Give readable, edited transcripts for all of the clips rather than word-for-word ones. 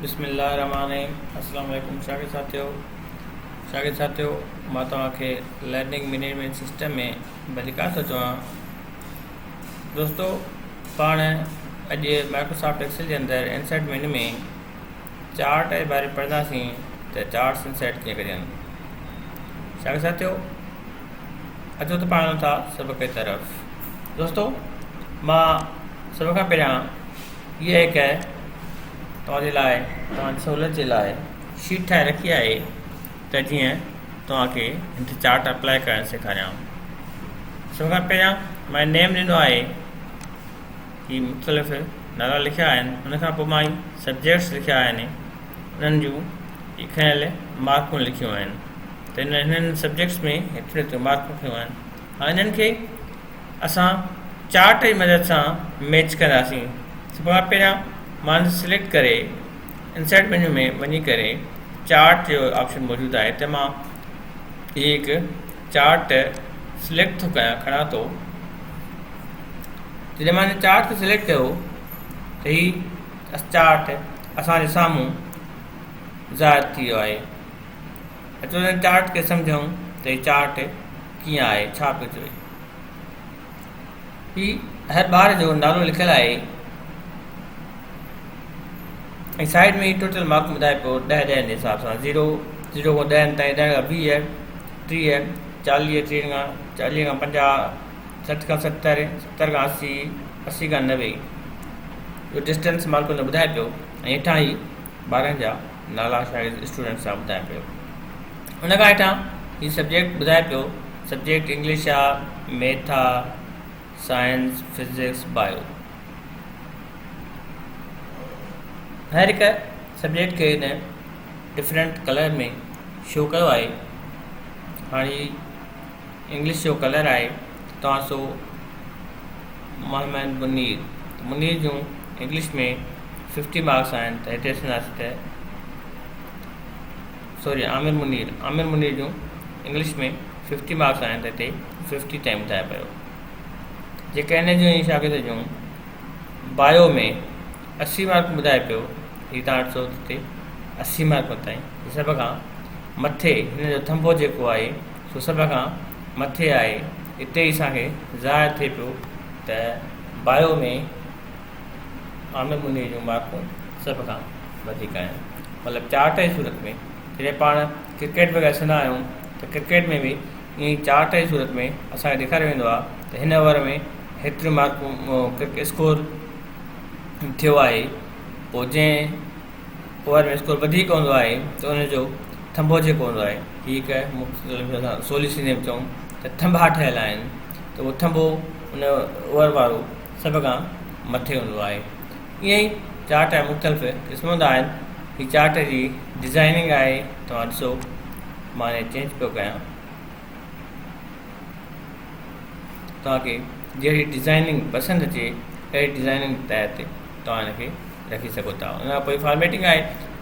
बिस्मिल्लाहिर्रहमानिर्रहीम। अस्सलाम वालेकुम शागिर्द साथियों मां तव्हांखे लर्निंग मैनेजमेंट सिस्टम में भली थो चवां। दोस्तों पाण अॼु माइक्रोसॉफ्ट एक्सेल जे अंदरि इंसर्ट मेन्यू में चार्ट जे बारे में पढ़ंदासीं त चार्ट्स इंसर्ट कीअं कजनि। शागिर्द साथियों अचो त पाण था सबक़ की तरफ़। दोस्तों मां सभ खां पहिरियां इहा हिकु तव्हांजे लाइ तव्हांजी सहूलियत जे लाइ शीट ठाहे रखी आहे त जीअं तव्हांखे हिन ते चार्ट अप्लाई करणु सेखारियां। सभ खां पहिरियां मां नेम ॾिनो आहे कि मुख़्तलिफ़ नाला लिखिया आहिनि, हुन खां पोइ मां सब्जेक्ट्स लिखिया आहिनि, उन्हनि जूं खयल मार्कूं लिखियूं आहिनि। त हिननि सब्जेक्ट्स में हेतिरे मार्कूं लिखियूं आहिनि। हाणे हिननि खे असां चार्ट जी मदद सां मैच कंदासीं। सभ खां पहिरियां मां सिलेक्ट करे इंसर्ट मेन्यू में वञी करे चार्ट जो ऑप्शन मौजूदु आहे त मां हीअ हिकु चार्ट सिलेक्ट थो कयां खणा थो। जॾहिं मां चार्ट खे सिलेक्ट कयो त हीअ चार्ट असांजे साम्हूं ज़ाहिर थी वियो आहे। अचो हिन चार्ट खे सम्झूं त हीअ चार्ट कीअं आहे, छा पियो चवे। हीअ हर ॿार जो नालो लिखियलु आहे ऐं साइड में टोटल मार्क ॿुधाए पियो 10 जे हिसाब सां 0 खां 10 ताईं, 10 खां 20, 30, 40, 30 खां 40 खां 50, 60 खां 70, 70 खां 80, 80 खां 90 जो डिस्टेंस मार्कुनि जो ॿुधाए पियो ऐं हेठां ई ॿारनि जा नाला शायदि स्टूडेंट्स जा ॿुधाए पियो। उन खां हेठां हीउ सब्जेक्ट ॿुधाए पियो, सब्जेक्ट इंग्लिश आहे, मैथ आहे, साइंस, फिज़िक्स, बायो। हर हिकु सब्जेक्ट खे हिन डिफरेंट कलर में शो कयो आहे। हाणे इंग्लिश जो कलर आहे तव्हां सो मोहम्मद मुनीर जूं इंग्लिश में 50 मार्क्स आहिनि त हिते ॾिसंदासीं त सॉरी आमिर मुनीर जूं इंग्लिश में 50 मार्क्स आहिनि त हिते 50 ताईं ॿुधाए पियो। जेके हिन जूं शागिर्द जूं बायो में 80 मार्क ॿुधाए पियो, हीअ तव्हां ॾिसो हिते 80 मार्क ताईं। सभ खां मथे हिन जो थंबो जेको आहे सो सभ खां मथे आहे। हिते ई असांखे ज़ाहिर थिए पियो त बायो में आमिर मुनीर जूं मार्कूं सभ खां वधीक आहिनि। मतिलबु चार्ट जी सूरत में जॾहिं पाण क्रिकेट वग़ैरह ॾिसंदा आहियूं त क्रिकेट में बि ईअं ई चार्ट जी सूरत में असांखे ॾेखारियो वेंदो आहे त हिन ओवर में हेतिरियूं मार्कूं स्कोर थियो आहे। पोइ जंहिं ओवर में स्कोर वधीक हूंदो आहे त उनजो थंबो जेको हूंदो आहे, हीअ हिकु मुख़्तलिफ़ सोली सिंधी में चऊं त थंबा ठहियल आहिनि, त उहो थंबो उन ओवर वारो सभ खां मथे हूंदो आहे। ईअं ई चार्ट जा मुख़्तलिफ़ क़िस्म हूंदा आहिनि। हीअ चार्ट जी डिज़ाइनिंग आहे, तव्हां ॾिसो मां हिन चेंज पियो कयां। तव्हांखे जहिड़ी डिज़ाइनिंग पसंदि अचे अहिड़ी डिज़ाइनिंग तहत तव्हां हिनखे रखी सघो था। उन खां पोइ फॉर्मेटिंग आहे।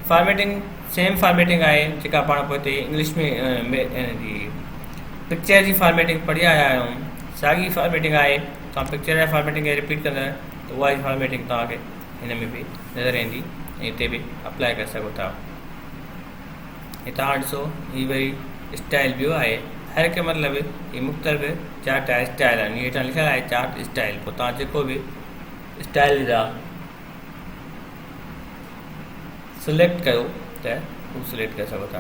फॉर्मेटिंग सेम फॉर्मेटिंग आहे जेका पाण पोइ हिते इंग्लिश में जी पिक्चर जी फॉर्मेटिंग पढ़ी आया आहियूं। साॻी फॉर्मेटिंग आहे। तव्हां पिक्चर जा फॉर्मेटिंग खे रिपीट कंदा त उहा ई फॉर्मेटिंग तव्हांखे हिन में बि नज़र ईंदी ऐं हिते बि अप्लाई करे सघो था। हिते तव्हां ॾिसो हीअ वरी स्टाइल ॿियो आहे। हर हिकु मतिलबु हीअ मुख़्तलिफ़ चार्ट जा स्टाइल आहिनि। हेठां लिखियलु आहे चार्ट स्टाइल। पोइ तव्हां जेको बि स्टाइल जा सिलेक्ट कयो त उहो सिलेक्ट करे सघो था।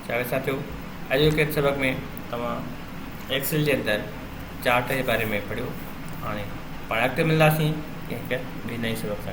शागिर्द साथियों अॼु के सबक़ में तव्हां एक्सेल जे अंदरि चार्ट जे बारे में पढ़ियो। हाणे पाण अॻिते मिलंदासीं कंहिं ॿी नई सबक़ सां।